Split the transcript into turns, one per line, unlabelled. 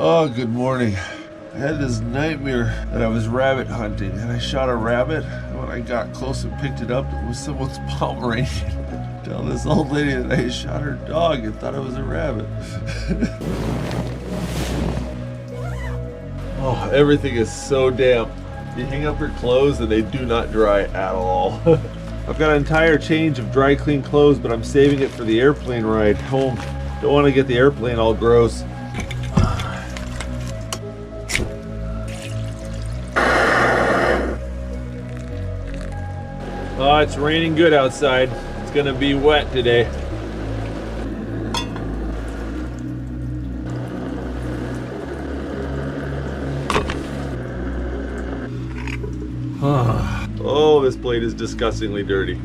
Oh, good morning. I had this nightmare that I was rabbit hunting and I shot a rabbit. And when I got close and picked it up, it was someone's Pomeranian. Telling this old lady that I shot her dog and thought it was a rabbit. Oh, everything is so damp. You hang up your clothes and they do not dry at all. I've got an entire change of dry clean clothes, but I'm saving it for the airplane ride home. Don't want to get the airplane all gross. Oh, it's raining good outside. It's gonna be wet today. Oh, this blade is disgustingly dirty.